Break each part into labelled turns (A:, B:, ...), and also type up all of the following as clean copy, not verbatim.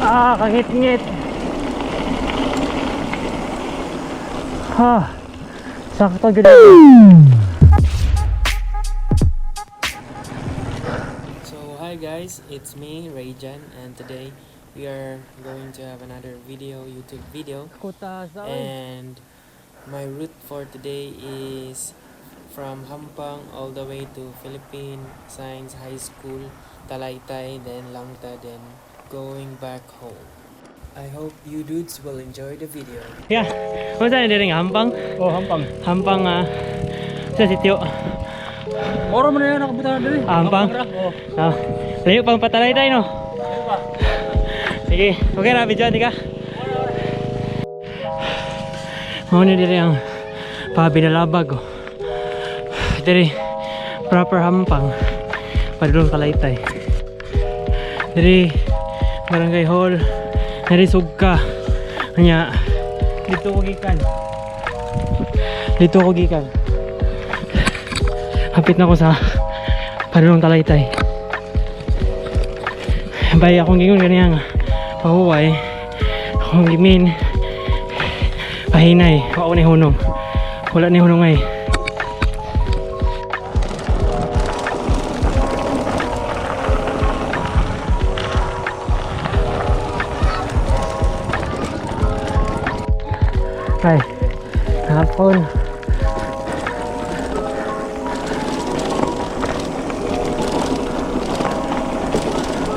A: Kangit-ngit. Sakto gud.
B: So hi guys, it's me Rayjan, and today we are going to have another YouTube video, and my route for today is from Jampang all the way to Philippine Science High School, Talaytay, then Langta, then going back home. I hope you dudes will enjoy the video.
A: Yeah. Kung saan din Hampang?
C: Oh, Hampang.
A: Hampang sa sitio.
C: Oro mo na yun nakabutan na rin.
A: Hampang?
C: Oh.
A: Layo pang Patalaytay no? Sige, okay na video ka. Muna diri ang pabinalabag. Diri proper Hampang. Padulong Talaytay. Diri Barangay Hall. Diri Sugka. Nya dito ko gikan. Hapit na ko sa Padulong Talaytay. Bay akong gingon ganiyang pahuway. Akong gimin pahinay. Wala ni hunong. Wala ni hunungay. Ay, hapon.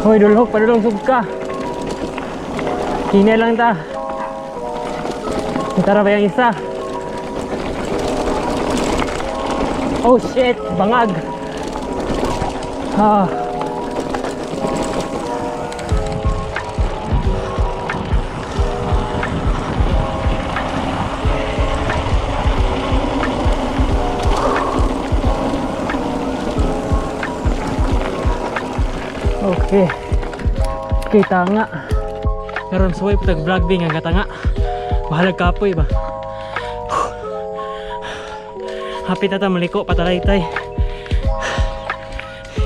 A: Hoy, dulhok, padulong Sugka. Kine lang ta. Tara ba yung isa? Oh shit, bangag. Okay, tanga. Karon suway putag vlog bing ang katanga. Bahalag kapoy ba. Hapit na ta maliko Patalaytay.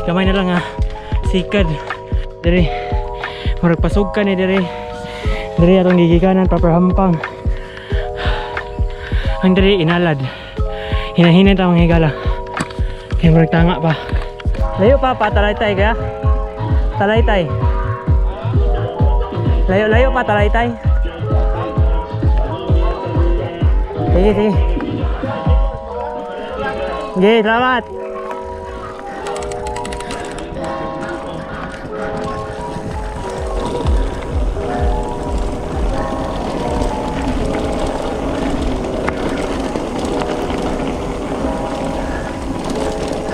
A: Gamay na lang Sikad. Diri murag pasugkan ni diri. Diri atong gigikanan proper Hampang. Ang diri inalad. Hinahinay ta mga higala. Kaya murag tanga pa. Layo pa Talaytay kaya. Talaytay. Layo pa Talaytay. Sige. Okay, selamat.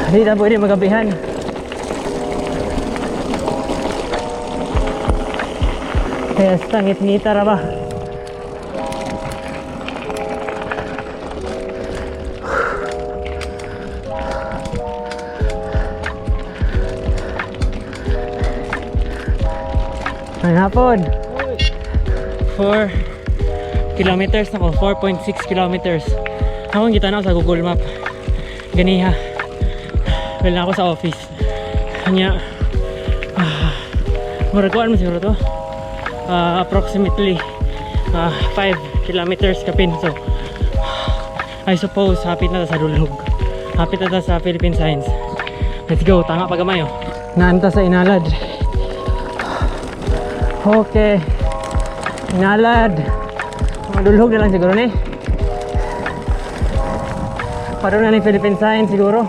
A: Hindi na pwede magabihan. Kaya ngit-ngita ra ba? Hapon 4 kilometers na ko, 4.6 kilometers. Akong kita na sa Google Map ganiha. Well na ako sa office kanya maraguan mo siguro to approximately 5 kilometers kapin. So I suppose hapit na ta sa Dulhog, hapit na ta sa Philippine Science. Let's go, tanga pagamayo. Naanta sa inalad. Okay, inalad. Madulhog na lang siguro ni. Parang na ni Philippine Science siguro.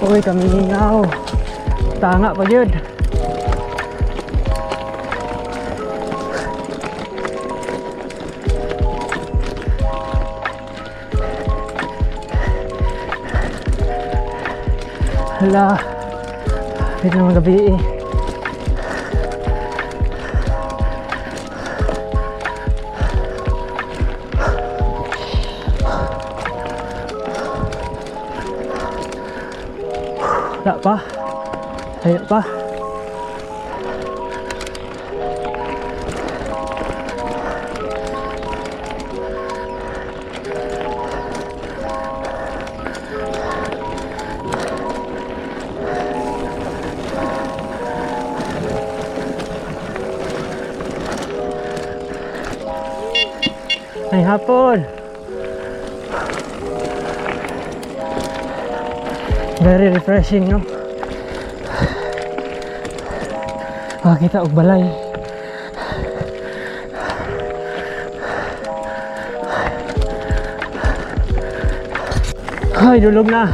A: Uy, kami hingaw. Tanga pa yun. Hala, Hapit na mga gabi eh. Wala pa. Layo pa. Ay hapon. Very refreshing, no? Makita og balay. Ay, dulog na.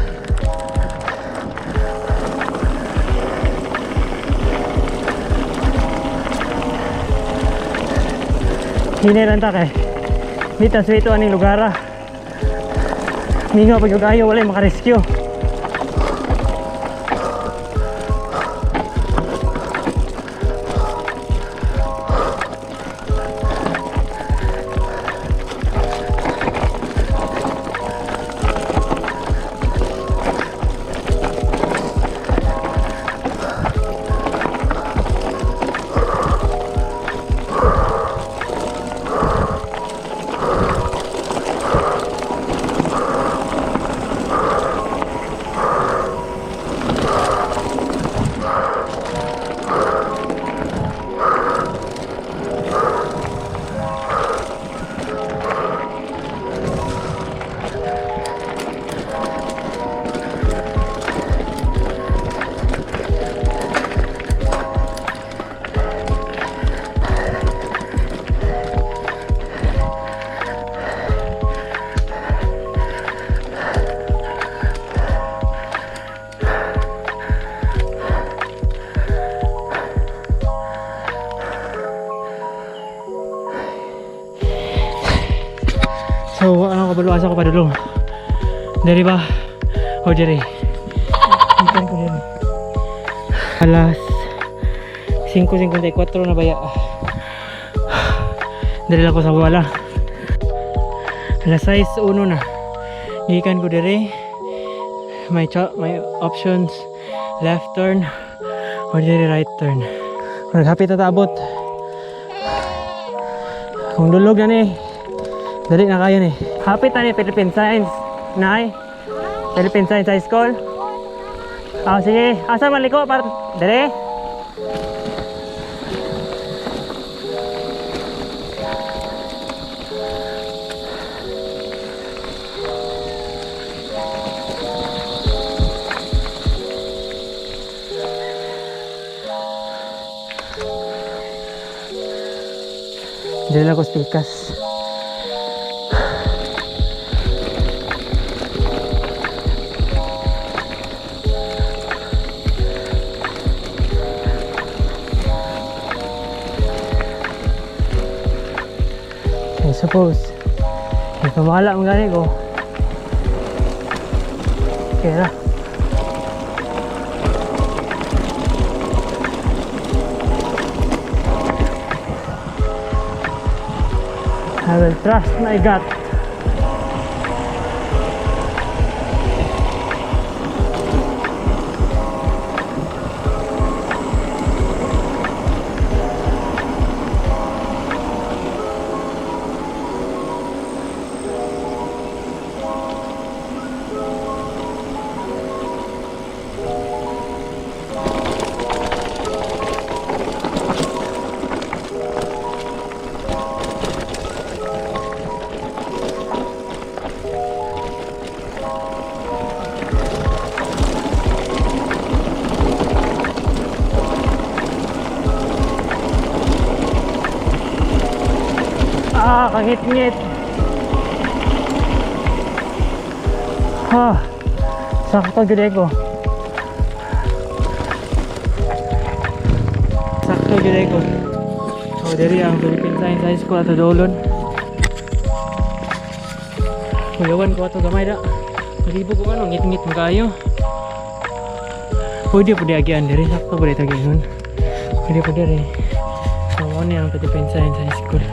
A: Hiniran ta kay. Dito sa ito aning lugar. Mingaw pag yung kayo wala makarescue. So, ano kabaluasa ko padulong? Dari ba? O dari? Ikan ko din. Alas 5:54 na baya. Dari lang ko sa wala. Alas 6:01 na. Ikan ko dari. May options. Left turn or dari right turn. Naghapit na tabot. Kung dulog na ni. Dali na kayo ni. Hapit na ni Philippine Science. Nay? Philippine Science High School? Sige. Asa maliko? Dali? Dali lang ko spikas. I suppose may pamala ang gani ko. Okay na. I will trust my gut. Kangit-ngit. Sakto gede ko. Sakto gede ko. So dari ang Philippine Science High School ato dolon. Kuyawan ko ato gamay da. Nalibo ko ano, ngit-ngit mo kayo. Pwede po di agian diri, sakto po dito agian. Pwede po diri. So mo ni ang pagdepensahan sa school.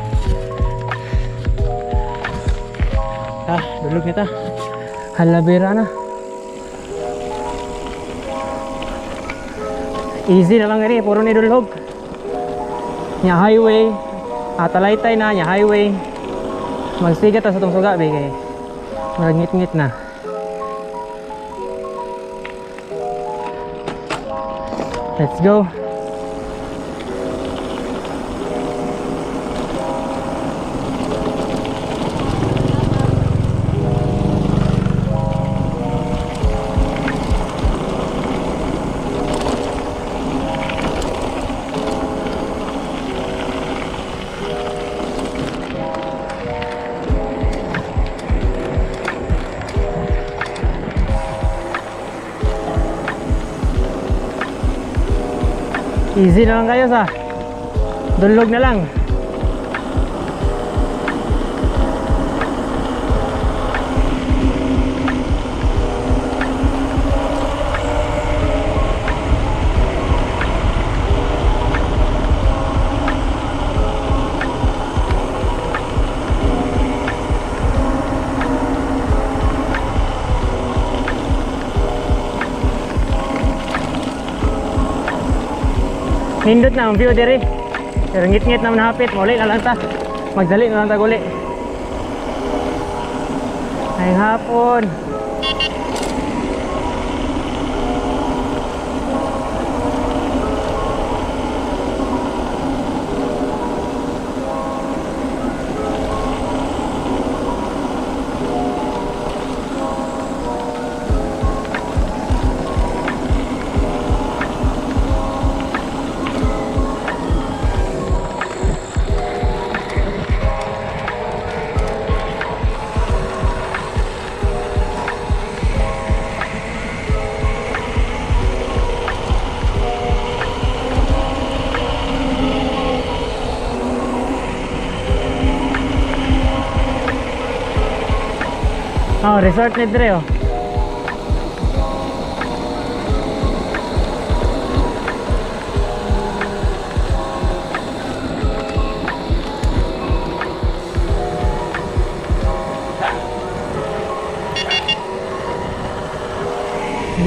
A: Dulog nita. Halabera na. Easy na lang gani, puro ni dulog. Nya highway, Talaytay na nya highway. Magsigat ta sa tong suga be kay magngit-ngit na. Let's go. Easy na lang kayo sa dulog na lang. Nindot na ang view diri. Pero ngit-ngit na manahapit, muli na lang ta. Magdali na lang ta guli. Ay hapon. Oh, resort ni Dre oh.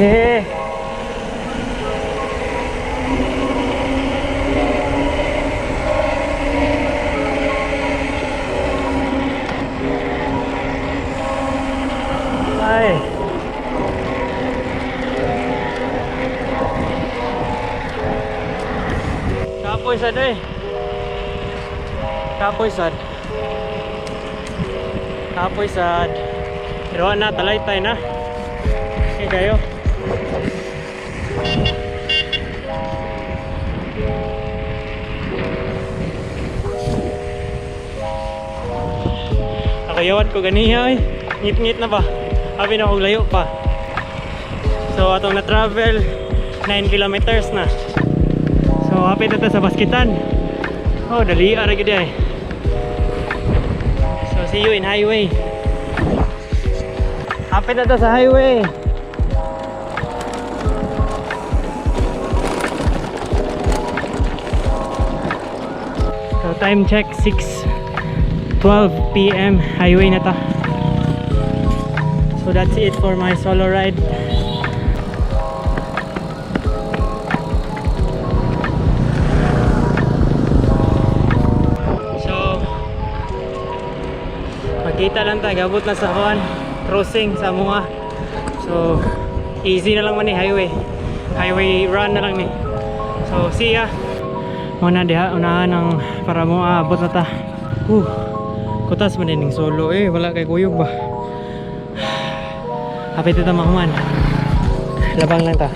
A: Yeah. Ay. Kapoy sad eh. Kapoy sad. Kapoy sad. Pero na Talaytay na. Okay kayo. Nakayawat ko ganiya eh. Ngit-ngit na ba? Habi na kong layo pa. So atong na-travel 9 kilometers na. So hapit na sa Baskitan. Oh, dali ara gid ay. So see you in highway. Hapit na sa highway. So time check 6:12 PM. Highway na ta. So that's it for my solo ride. So magkita lang tayo, gabot na sa crossing sa mga. So easy na lang man ni highway run na lang ni. So see ya. Muna diha unahan ng para mo abot na ta. Kutas man din solo eh, wala kay kuyog ba. Hapit ito mahuman. Labang lang ta.